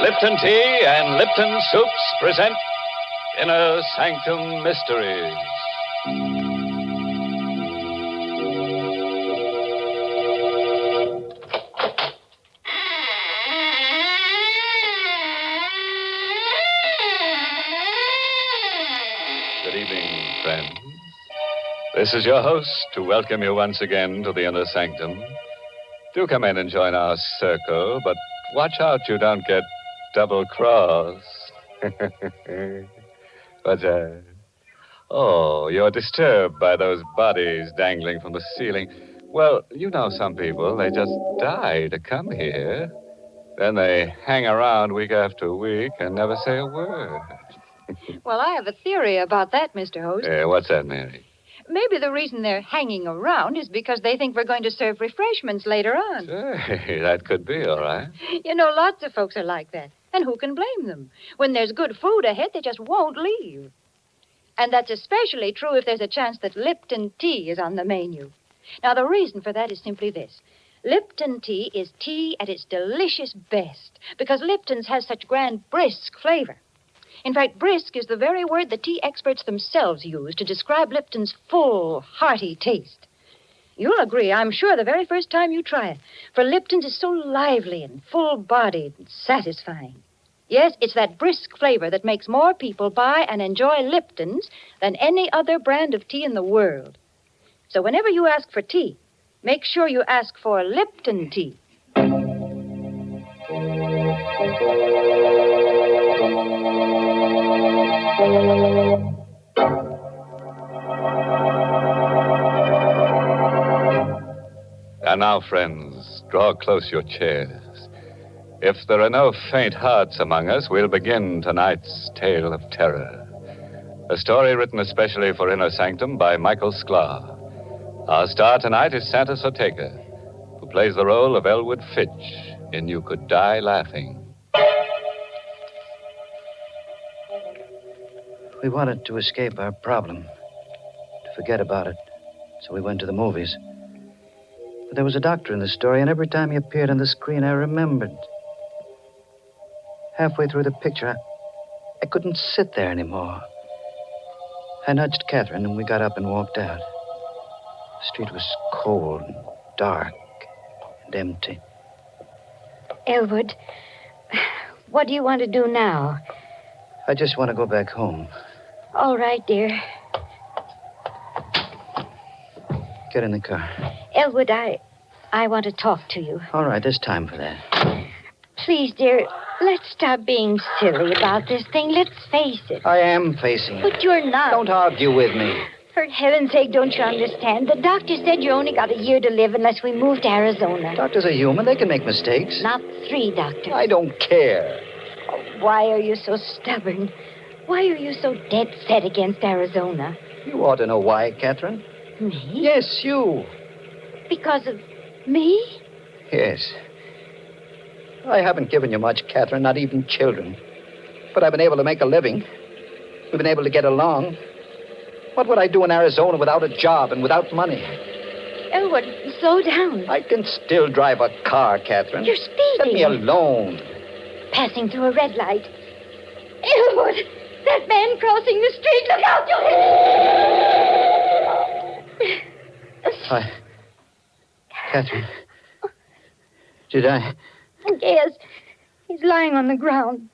Lipton Tea and Lipton Soups present Inner Sanctum Mysteries. Good evening, friends. This is your host to welcome you once again to the Inner Sanctum. Do come in and join our circle, but watch out you don't get double-crossed. What's that? Oh, you're disturbed by those bodies dangling from the ceiling. Well, you know some people, they just die to come here. Then they hang around week after week and never say a word. Well, I have a theory about that, Mr. Host. What's that, Mary? Maybe the reason they're hanging around is because they think we're going to serve refreshments later on. Hey, that could be, all right. You know, lots of folks are like that. And who can blame them? When there's good food ahead, they just won't leave. And that's especially true if there's a chance that Lipton tea is on the menu. Now, the reason for that is simply this. Lipton tea is tea at its delicious best because Lipton's has such grand brisk flavor. In fact, brisk is the very word the tea experts themselves use to describe Lipton's full, hearty taste. You'll agree, I'm sure, the very first time you try it, for Lipton's is so lively and full-bodied and satisfying. Yes, it's that brisk flavor that makes more people buy and enjoy Lipton's than any other brand of tea in the world. So whenever you ask for tea, make sure you ask for Lipton tea. And now, friends, draw close your chairs. If there are no faint hearts among us, we'll begin tonight's tale of terror. A story written especially for Inner Sanctum by Michael Sklar. Our star tonight is Santos Orgega, who plays the role of Elwood Fitch in You Could Die Laughing. We wanted to escape our problem, to forget about it, so we went to the movies. But there was a doctor in the story, and every time he appeared on the screen, I remembered. Halfway through the picture, I couldn't sit there anymore. I nudged Catherine, and we got up and walked out. The street was cold and dark and empty. Elwood, what do you want to do now? I just want to go back home. All right, dear. Get in the car. Elwood, I want to talk to you. All right, there's time for that. Please, dear, let's stop being silly about this thing. Let's face it. I am facing it. But you're not. Don't argue with me. For heaven's sake, don't you understand? The doctor said you only got a year to live unless we move to Arizona. Doctors are human. They can make mistakes. Not 3 doctors. I don't care. Oh, why are you so stubborn? Why are you so dead set against Arizona? You ought to know why, Catherine. Me? Yes, you. Because of me? Yes. I haven't given you much, Catherine, not even children. But I've been able to make a living. We've been able to get along. What would I do in Arizona without a job and without money? Elwood, slow down. I can still drive a car, Catherine. You're speeding. Let me alone. Passing through a red light. Elwood, that man crossing the street. Look out, you... Catherine. Did I? Yes. He's lying on the ground.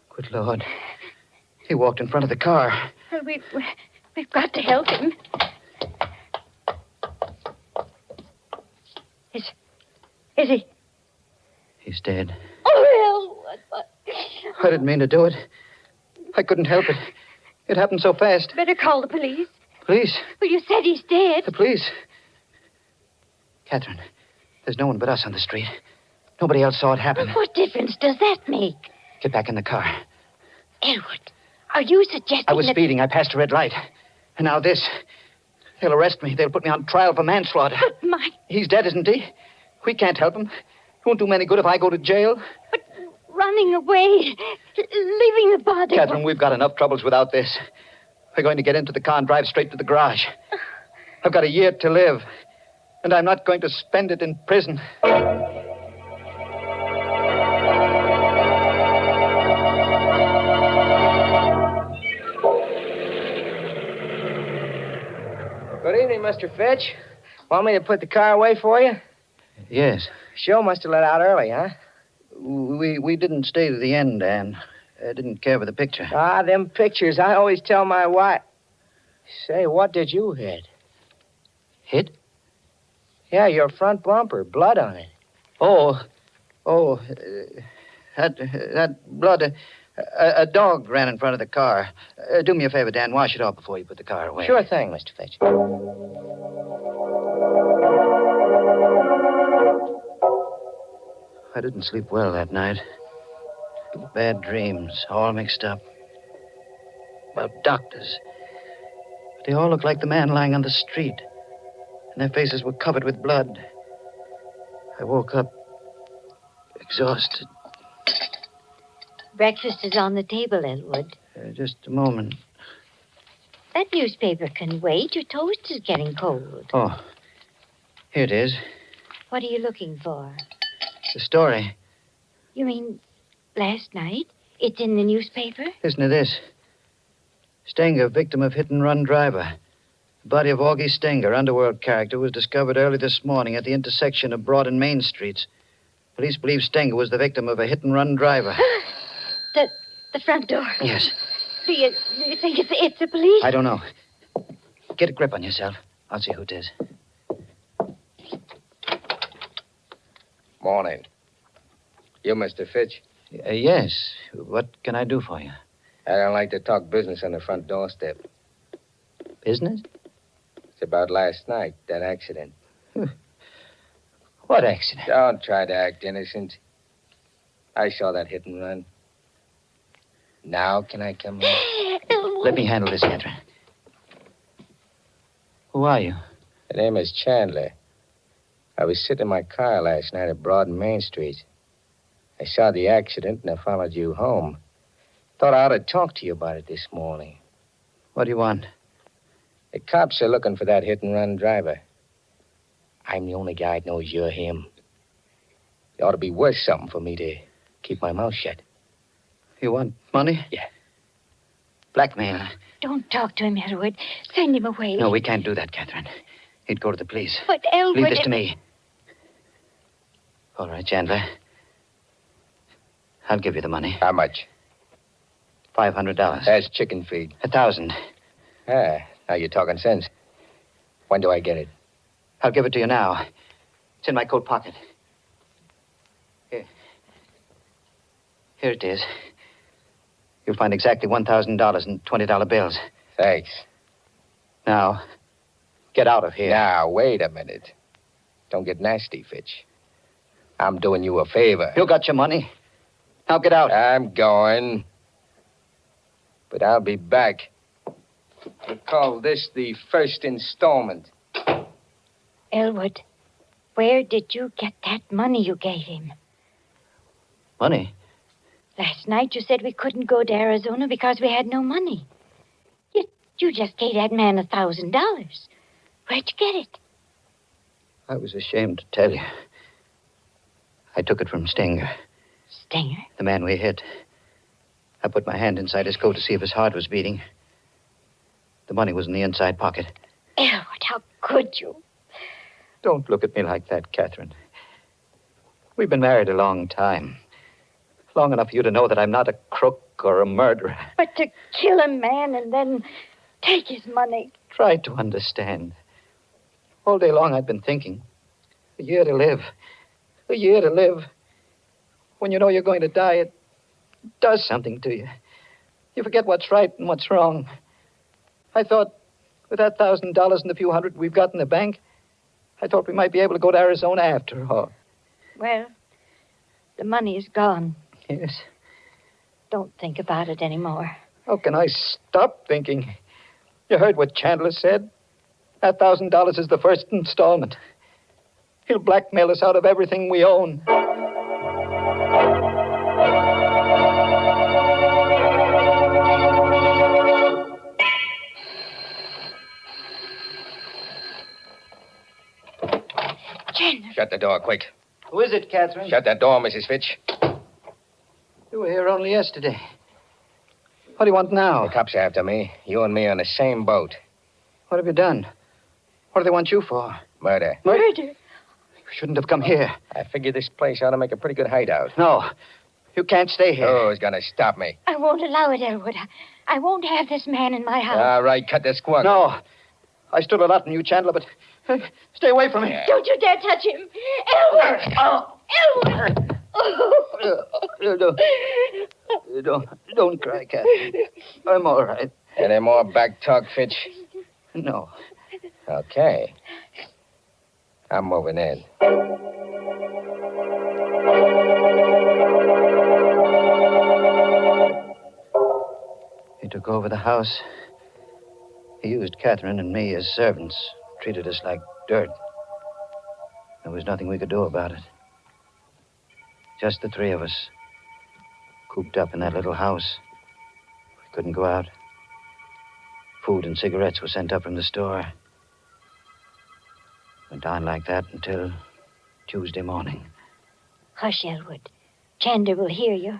Good Lord. He walked in front of the car. We've got to help him. Is he? He's dead. Oh, Elwood. I didn't mean to do it. I couldn't help it. It happened so fast. Better call the police. Police? Well, you said he's dead. The police? Catherine, there's no one but us on the street. Nobody else saw it happen. What difference does that make? Get back in the car. Elwood, are you suggesting I was that... speeding. I passed a red light. And now this. They'll arrest me. They'll put me on trial for manslaughter. But my... He's dead, isn't he? We can't help him. It won't do me any good if I go to jail. But running away, leaving the body... Catherine, we've got enough troubles without this. We're going to get into the car and drive straight to the garage. I've got a year to live, and I'm not going to spend it in prison. Good evening, Mr. Fitch. Want me to put the car away for you? Yes. Show must have let out early, huh? We didn't stay to the end, Ann. I didn't care for the picture. Ah, them pictures. I always tell my wife. Say, what did you hit? Hit? Yeah, your front bumper. Blood on it. That blood. A dog ran in front of the car. Do me a favor, Dan. Wash it off before you put the car away. Sure thing, Mr. Fitch. I didn't sleep well that night. Bad dreams, all mixed up. About doctors. They all looked like the man lying on the street. And their faces were covered with blood. I woke up exhausted. Breakfast is on the table, Elwood. Just a moment. That newspaper can wait. Your toast is getting cold. Oh, here it is. What are you looking for? The story. You mean last night? It's in the newspaper? Listen to this. Stenger, victim of hit-and-run driver. The body of Augie Stenger, underworld character, was discovered early this morning at the intersection of Broad and Main Streets. Police believe Stenger was the victim of a hit-and-run driver. The front door. Yes. Do you think it's the police? I don't know. Get a grip on yourself. I'll see who it is. Morning. You, Mr. Fitch? Yes. What can I do for you? I don't like to talk business on the front doorstep. Business? It's about last night, that accident. What accident? Don't try to act innocent. I saw that hit and run. Now can I come in? Let me handle this, Catherine. Who are you? The name is Chandler. I was sitting in my car last night at Broad and Main Street. I saw the accident and I followed you home. Thought I ought to talk to you about it this morning. What do you want? The cops are looking for that hit-and-run driver. I'm the only guy that knows you're him. It ought to be worth something for me to keep my mouth shut. You want money? Yeah. Blackmail. Don't talk to him, Elwood. Send him away. No, we can't do that, Catherine. He'd go to the police. But Elwood... Leave this to me. All right, Chandler. I'll give you the money. How much? $500. That's chicken feed. 1,000. Ah, now you're talking sense. When do I get it? I'll give it to you now. It's in my coat pocket. Here. Here it is. You'll find exactly $1,000 in $20 bills. Thanks. Now, get out of here. Now, wait a minute. Don't get nasty, Fitch. I'm doing you a favor. You got your money. Now get out. I'm going. But I'll be back. We'll call this the first installment. Elwood, where did you get that money you gave him? Money? Last night you said we couldn't go to Arizona because we had no money. You just gave that man $1,000. Where'd you get it? I was ashamed to tell you. I took it from Stenger, Stenger? the man we hit. I put my hand inside his coat to see if his heart was beating. The money was in the inside pocket. Elwood, how could you? Don't look at me like that, Catherine. We've been married a long time. Long enough for you to know that I'm not a crook or a murderer. But to kill a man and then take his money. Try to understand. All day long I've been thinking. A year to live. A year to live. When you know you're going to die, it does something to you. You forget what's right and what's wrong. I thought with that $1,000 and the few hundred we've got in the bank, I thought we might be able to go to Arizona after all. Well, the money is gone. Yes. Don't think about it anymore. How can I stop thinking? You heard what Chandler said? That $1,000 is the first installment. He'll blackmail us out of everything we own. Chandler. Shut the door, quick. Who is it, Catherine? Shut that door, Mrs. Fitch. You were here only yesterday. What do you want now? The cops are after me. You and me on the same boat. What have you done? What do they want you for? Murder. Murder. You shouldn't have come here. I figured this place ought to make a pretty good hideout. No. You can't stay here. Who's going to stop me? I won't allow it, Elwood. I won't have this man in my house. All right, cut the squawk. No. I stood a lot in you, Chandler, but stay away from me. Yeah. Don't you dare touch him. Elwood! Elwood! Don't cry, Catherine. I'm all right. Any more back talk, Fitch? No. Okay. I'm moving in. He took over the house. He used Catherine and me as servants, treated us like dirt. There was nothing we could do about it. Just the three of us, cooped up in that little house. We couldn't go out. Food and cigarettes were sent up from the store. Went on like that until Tuesday morning. Hush, Elwood. Chandler will hear you.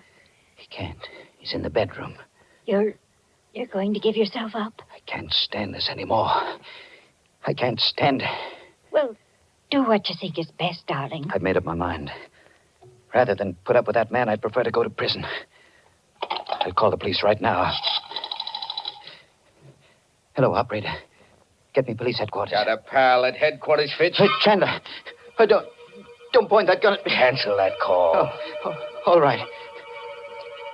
He can't. He's in the bedroom. You're going to give yourself up? I can't stand this anymore. I can't stand it. Well, do what you think is best, darling. I've made up my mind. Rather than put up with that man, I'd prefer to go to prison. I'll call the police right now. Hello, operator. Get me police headquarters. Got a pal at headquarters, Fitch? Hey, Chandler. Don't point that gun at me. Cancel that call. Oh, all right.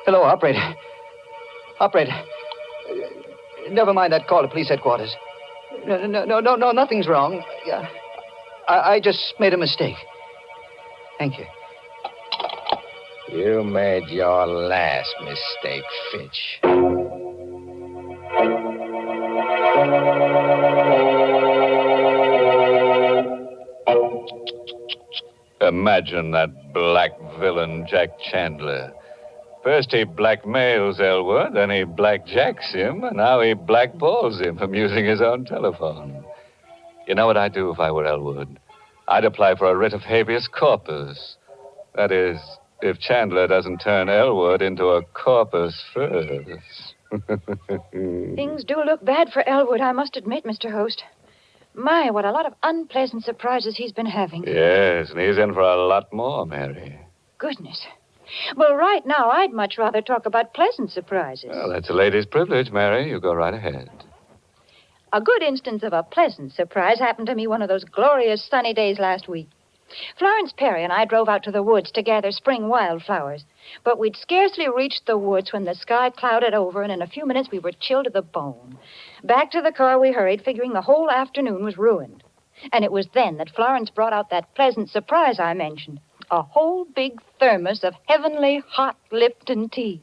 Hello, operator. Operator. Never mind that call to police headquarters. No, nothing's wrong. I just made a mistake. Thank you. You made your last mistake, Fitch. Imagine that black villain, Jack Chandler. First he blackmails Elwood, then he blackjacks him, and now he blackballs him from using his own telephone. You know what I'd do if I were Elwood? I'd apply for a writ of habeas corpus. That is, if Chandler doesn't turn Elwood into a corpus first. Things do look bad for Elwood, I must admit, Mr. Host. My, what a lot of unpleasant surprises he's been having. Yes, and he's in for a lot more, Mary. Goodness. Well, right now, I'd much rather talk about pleasant surprises. Well, that's a lady's privilege, Mary. You go right ahead. A good instance of a pleasant surprise happened to me one of those glorious sunny days last week. Florence Perry and I drove out to the woods to gather spring wildflowers. But we'd scarcely reached the woods when the sky clouded over, and in a few minutes we were chilled to the bone. Back to the car we hurried, figuring the whole afternoon was ruined. And it was then that Florence brought out that pleasant surprise I mentioned. A whole big thermos of heavenly hot Lipton tea.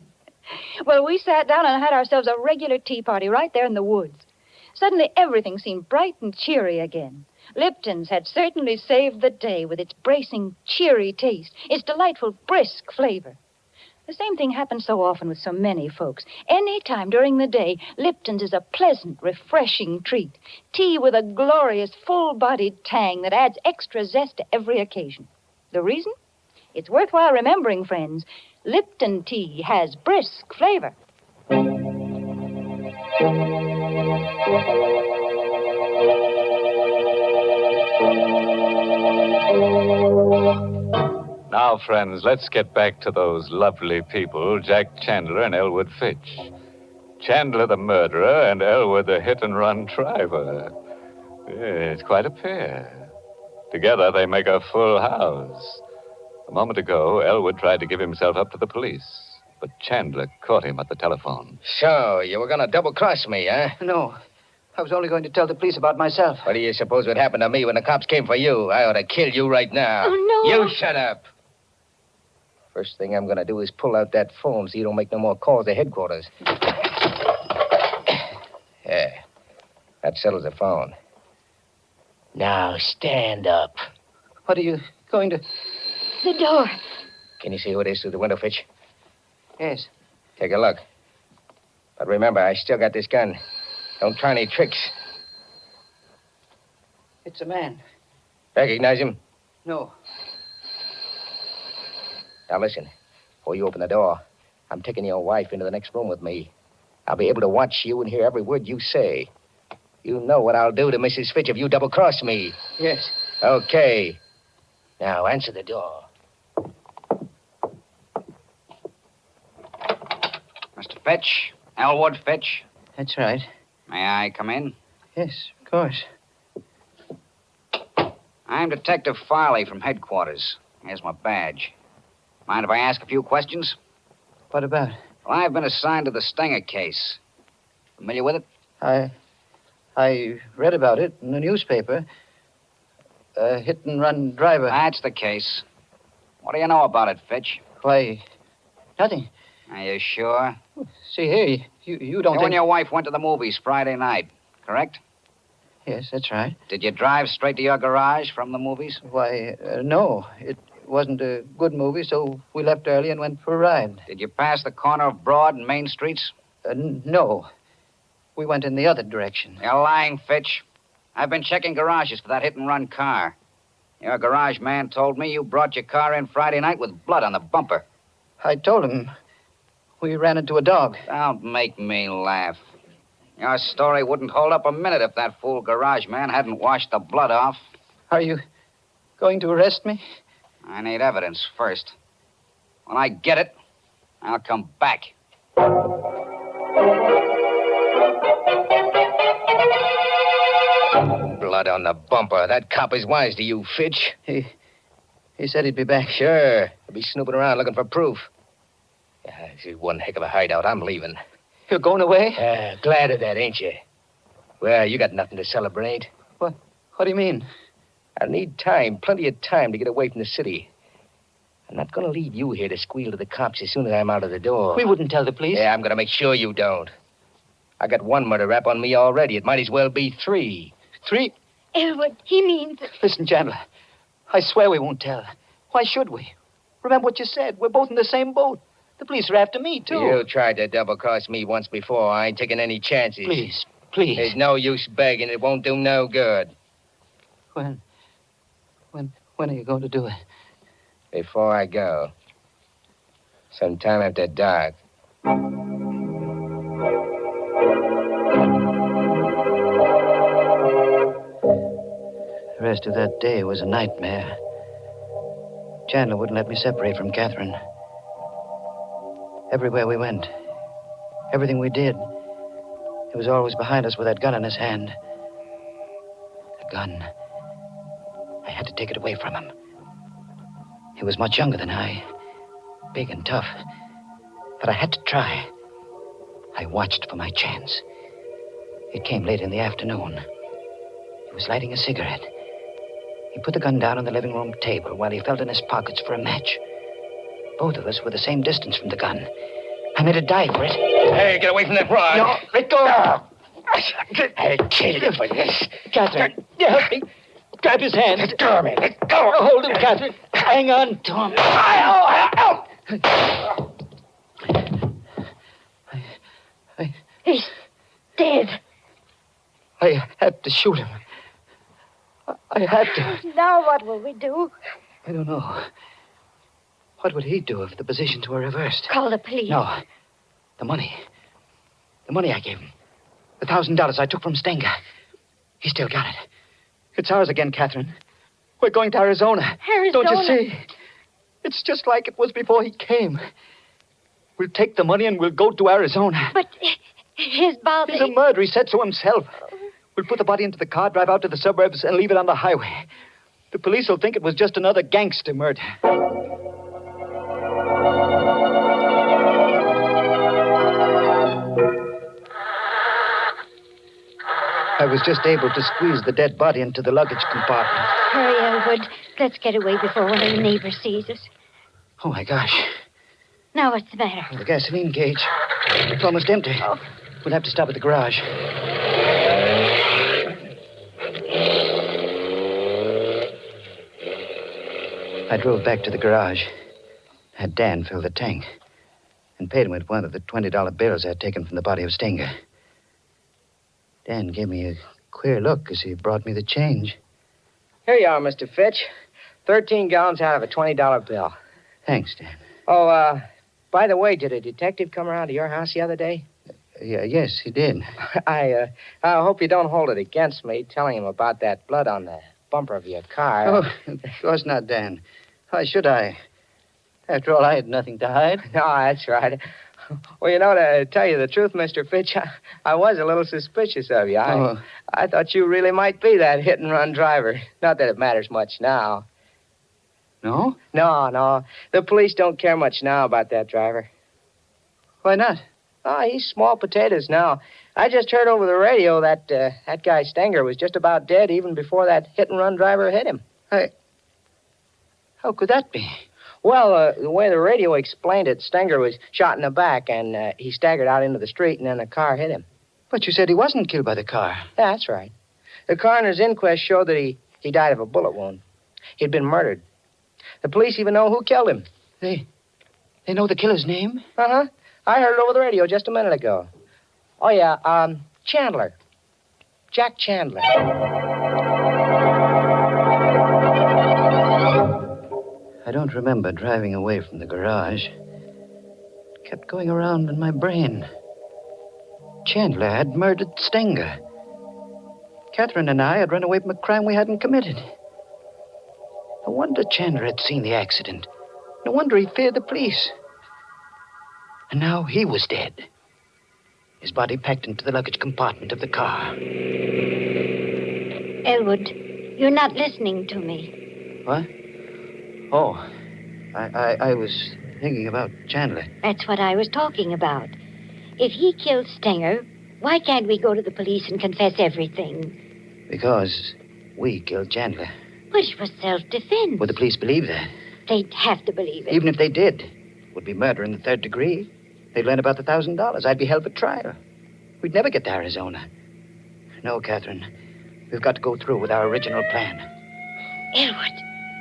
Well, we sat down and had ourselves a regular tea party right there in the woods. Suddenly, everything seemed bright and cheery again. Lipton's had certainly saved the day with its bracing, cheery taste, its delightful, brisk flavor. The same thing happens so often with so many folks. Any time during the day, Lipton's is a pleasant, refreshing treat. Tea with a glorious, full-bodied tang that adds extra zest to every occasion. The reason? It's worthwhile remembering, friends. Lipton tea has brisk flavor. Now, friends, let's get back to those lovely people, Jack Chandler and Elwood Fitch. Chandler the murderer and Elwood the hit-and-run driver. It's quite a pair. Together they make a full house. A moment ago, Elwood tried to give himself up to the police, but Chandler caught him at the telephone. So, you were going to double-cross me, huh? No. I was only going to tell the police about myself. What do you suppose would happen to me when the cops came for you? I ought to kill you right now. Oh, no. You shut up. First thing I'm going to do is pull out that phone so you don't make no more calls to headquarters. Yeah. That settles the phone. Now, stand up. What are you going to... The door. Can you see who it is through the window, Fitch? Yes. Take a look. But remember, I still got this gun. Don't try any tricks. It's a man. Recognize him? No. Now listen, before you open the door, I'm taking your wife into the next room with me. I'll be able to watch you and hear every word you say. You know what I'll do to Mrs. Fitch if you double-cross me. Yes. Okay. Now, answer the door. Mr. Fitch? Elwood Fitch? That's right. May I come in? Yes, of course. I'm Detective Farley from headquarters. Here's my badge. Mind if I ask a few questions? What about? Well, I've been assigned to the Stenger case. Familiar with it? I read about it in the newspaper. A hit-and-run driver. That's the case. What do you know about it, Fitch? Why, nothing. Are you sure? See here, you don't You think... and your wife went to the movies Friday night, correct? Yes, that's right. Did you drive straight to your garage from the movies? Why, no. It wasn't a good movie, so we left early and went for a ride. Did you pass the corner of Broad and Main Streets? No. We went in the other direction. You're lying, Fitch. I've been checking garages for that hit-and-run car. Your garage man told me you brought your car in Friday night with blood on the bumper. I told him we ran into a dog. Don't make me laugh. Your story wouldn't hold up a minute if that fool garage man hadn't washed the blood off. Are you going to arrest me? I need evidence first. When I get it, I'll come back. Blood on the bumper. That cop is wise to you, Fitch. He said he'd be back. Sure. He'll be snooping around looking for proof. Yeah, this is one heck of a hideout. I'm leaving. You're going away? Glad of that, ain't you? Well, you got nothing to celebrate. What do you mean? I need time, plenty of time to get away from the city. I'm not going to leave you here to squeal to the cops as soon as I'm out of the door. We wouldn't tell the police. Yeah, I'm going to make sure you don't. I got one murder rap on me already. It might as well be 3. 3? Elwood, he means... Listen, Chandler. I swear we won't tell. Why should we? Remember what you said. We're both in the same boat. The police are after me, too. You tried to double-cross me once before. I ain't taking any chances. Please. There's no use begging. It won't do no good. When are you going to do it? Before I go. Sometime after dark. The rest of that day was a nightmare. Chandler wouldn't let me separate from Catherine. Everywhere we went, everything we did, he was always behind us with that gun in his hand. The gun. I had to take it away from him. He was much younger than I, big and tough. But I had to try. I watched for my chance. It came late in the afternoon. He was lighting a cigarette. He put the gun down on the living room table while he felt in his pockets for a match. Both of us were the same distance from the gun. I made a dive for it. Hey, get away from that rod. No, let go. I'll kill you for this. Catherine, help me. Grab his hand. Let go of me. Let go. Hold him, Catherine. Hang on to him. He's dead. I had to shoot him. I had to. Now what will we do? I don't know. What would he do if the positions were reversed? Call the police. No. The money. The money I gave him. The $1,000 I took from Stenger. He still got it. It's ours again, Catherine. We're going to Arizona. Arizona? Don't you see? It's just like it was before he came. We'll take the money and we'll go to Arizona. But his body... He's a murderer, he said so himself. We'll put the body into the car, drive out to the suburbs, and leave it on the highway. The police will think it was just another gangster murder. I was just able to squeeze the dead body into the luggage compartment. Hurry, Elwood. Let's get away before one of the neighbors sees us. Oh, my gosh. Now, what's the matter? The gasoline gauge. It's almost empty. Oh. We'll have to stop at the garage. I drove back to the garage. Had Dan fill the tank. And paid him with one of the $20 bills I'd taken from the body of Stenger. Dan gave me a queer look as he brought me the change. Here you are, Mr. Fitch. 13 gallons out of a $20 bill. Thanks, Dan. Oh, by the way, did a detective come around to your house the other day? Yes, he did. I hope you don't hold it against me telling him about that blood on the bumper of your car. Oh, of course not, Dan. Why should I? After all, I had nothing to hide. No, that's right. Well, to tell you the truth, Mr. Fitch, I was a little suspicious of you. I thought you really might be that hit-and-run driver. Not that it matters much now. No? No. The police don't care much now about that driver. Why not? Oh, he's small potatoes now. I just heard over the radio that that guy Stenger was just about dead even before that hit-and-run driver hit him. How could that be? Well, the way the radio explained it, Stenger was shot in the back, and he staggered out into the street, and then the car hit him. But you said he wasn't killed by the car. Yeah, that's right. The coroner's inquest showed that he died of a bullet wound. He'd been murdered. The police even know who killed him. They know the killer's name? Uh-huh. I heard it over the radio just a minute ago. Oh, yeah, Chandler. Jack Chandler. I don't remember driving away from the garage. It kept going around in my brain. Chandler had murdered Stenger. Catherine and I had run away from a crime we hadn't committed. No wonder Chandler had seen the accident. No wonder he feared the police. And now he was dead. His body packed into the luggage compartment of the car. Elwood, you're not listening to me. What? Oh, I was thinking about Chandler. That's what I was talking about. If he killed Stenger, why can't we go to the police and confess everything? Because we killed Chandler. But it was self-defense. Would the police believe that? They'd have to believe it. Even if they did, it would be murder in the third degree. They'd learn about the $1,000. I'd be held for trial. We'd never get to Arizona. No, Catherine. We've got to go through with our original plan. Elwood,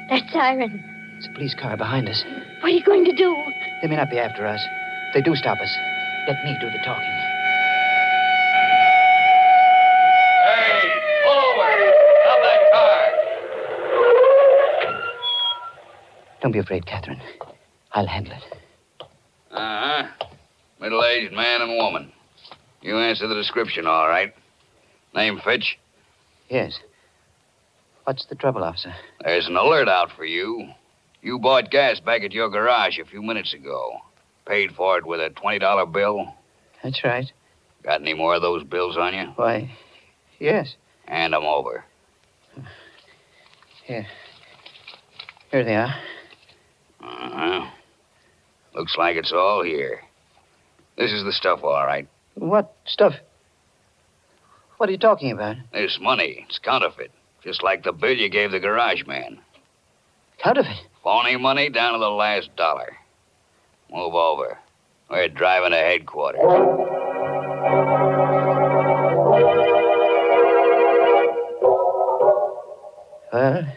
that siren. It's a police car behind us. What are you going to do? They may not be after us. If they do stop us, let me do the talking. Hey, forward! Stop that car! Don't be afraid, Catherine. I'll handle it. Uh-huh. Middle-aged man and woman. You answer the description, all right. Name Fitch? Yes. What's the trouble, officer? There's an alert out for you. You bought gas back at your garage a few minutes ago. Paid for it with a $20 bill. That's right. Got any more of those bills on you? Why, yes. Hand them over. Here. Here they are. Uh-huh. Looks like it's all here. This is the stuff, all right. What stuff? What are you talking about? This money, it's counterfeit. Just like the bill you gave the garage man. Counterfeit? Phony money down to the last dollar. Move over. We're driving to headquarters. Well,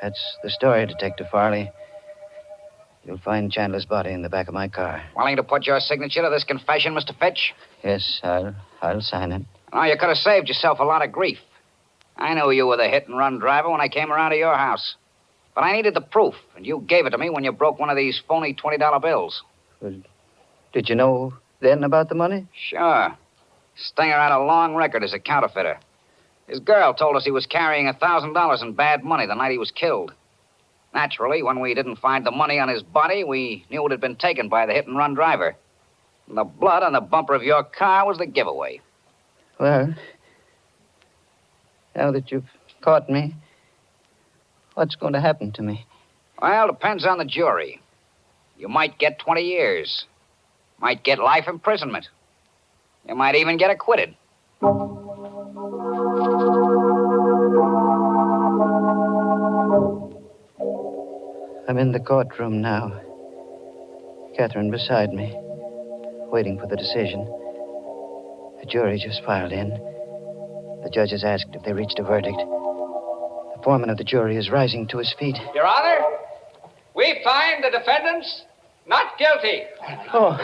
that's the story, Detective Farley. You'll find Chandler's body in the back of my car. Willing to put your signature to this confession, Mr. Fitch? Yes, I'll sign it. Oh, you could have saved yourself a lot of grief. I knew you were the hit-and-run driver when I came around to your house. But I needed the proof, and you gave it to me when you broke one of these phony $20 bills. Did you know then about the money? Sure. Stenger had a long record as a counterfeiter. His girl told us he was carrying $1,000 in bad money the night he was killed. Naturally, when we didn't find the money on his body, we knew it had been taken by the hit-and-run driver. And the blood on the bumper of your car was the giveaway. Well, now that you've caught me, what's going to happen to me? Well, depends on the jury. You might get 20 years. Might get life imprisonment. You might even get acquitted. I'm in the courtroom now. Catherine beside me, waiting for the decision. The jury just filed in. The judge has asked if they reached a verdict. The foreman of the jury is rising to his feet. Your Honor, we find the defendants not guilty. Oh,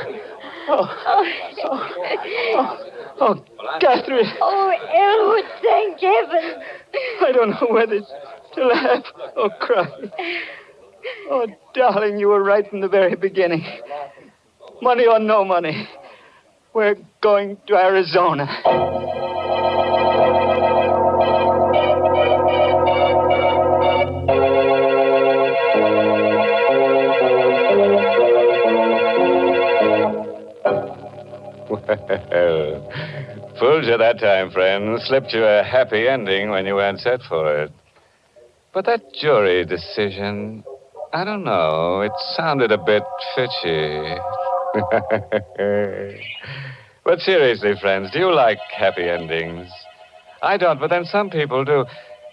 Catherine. Oh, Elwood, thank heaven. I don't know where this to laugh or cry. Oh, darling, you were right from the very beginning. Money or no money, we're going to Arizona. Well, fooled you that time, friend. Slipped you a happy ending when you weren't set for it. But that jury decision, I don't know. It sounded a bit fishy. But seriously, friends, do you like happy endings? I don't, but then some people do.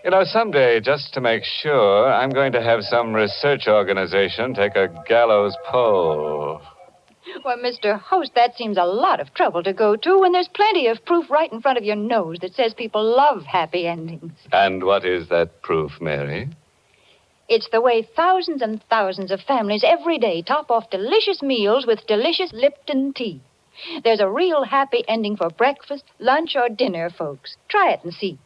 You know, someday, just to make sure, I'm going to have some research organization take a gallows poll. Well, Mr. Host, that seems a lot of trouble to go to when there's plenty of proof right in front of your nose that says people love happy endings. And what is that proof, Mary? It's the way thousands and thousands of families every day top off delicious meals with delicious Lipton tea. There's a real happy ending for breakfast, lunch, or dinner, folks. Try it and see.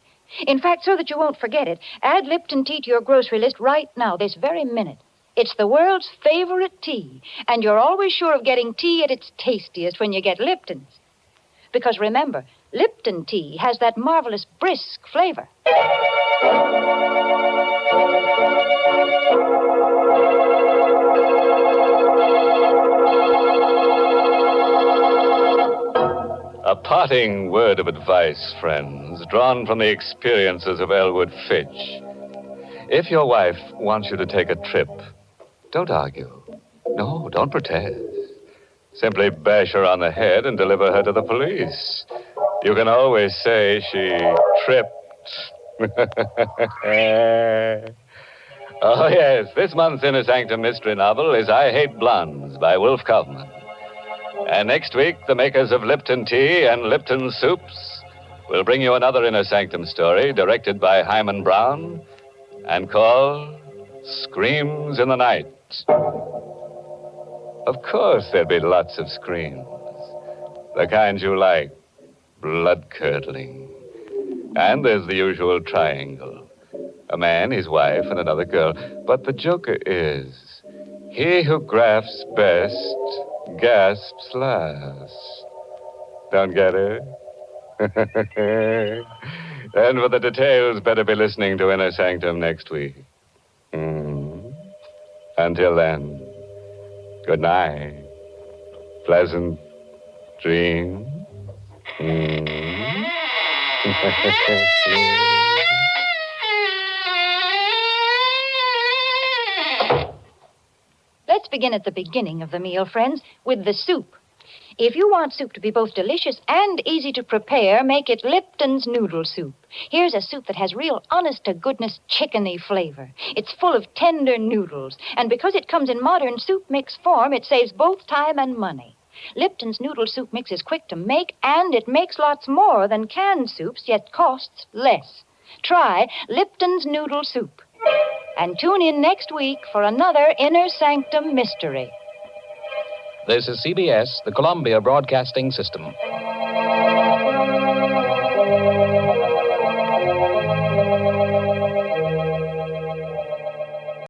In fact, so that you won't forget it, add Lipton tea to your grocery list right now, this very minute. It's the world's favorite tea, and you're always sure of getting tea at its tastiest when you get Lipton's. Because remember, Lipton tea has that marvelous brisk flavor. A parting word of advice, friends, drawn from the experiences of Elwood Fitch. If your wife wants you to take a trip, don't argue. No, don't protest. Simply bash her on the head and deliver her to the police. You can always say she tripped. Oh, yes, this month's Inner Sanctum mystery novel is I Hate Blondes by Wolf Kaufman. And next week, the makers of Lipton Tea and Lipton Soups will bring you another Inner Sanctum story directed by Hyman Brown and called Screams in the Night. Of course, there'll be lots of screams. The kind you like, blood-curdling. And there's the usual triangle. A man, his wife, and another girl. But the joker is, he who grasps best gasps last. Don't get it? And for the details, better be listening to Inner Sanctum next week. Until then, good night. Pleasant dreams. Let's begin at the beginning of the meal, friends, with the soup. If you want soup to be both delicious and easy to prepare, make it Lipton's noodle soup. Here's a soup that has real honest-to-goodness chickeny flavor. It's full of tender noodles, and because it comes in modern soup mix form, it saves both time and money. Lipton's noodle soup mix is quick to make, and it makes lots more than canned soups, yet costs less. Try Lipton's noodle soup. And tune in next week for another Inner Sanctum mystery. This is CBS, the Columbia Broadcasting System.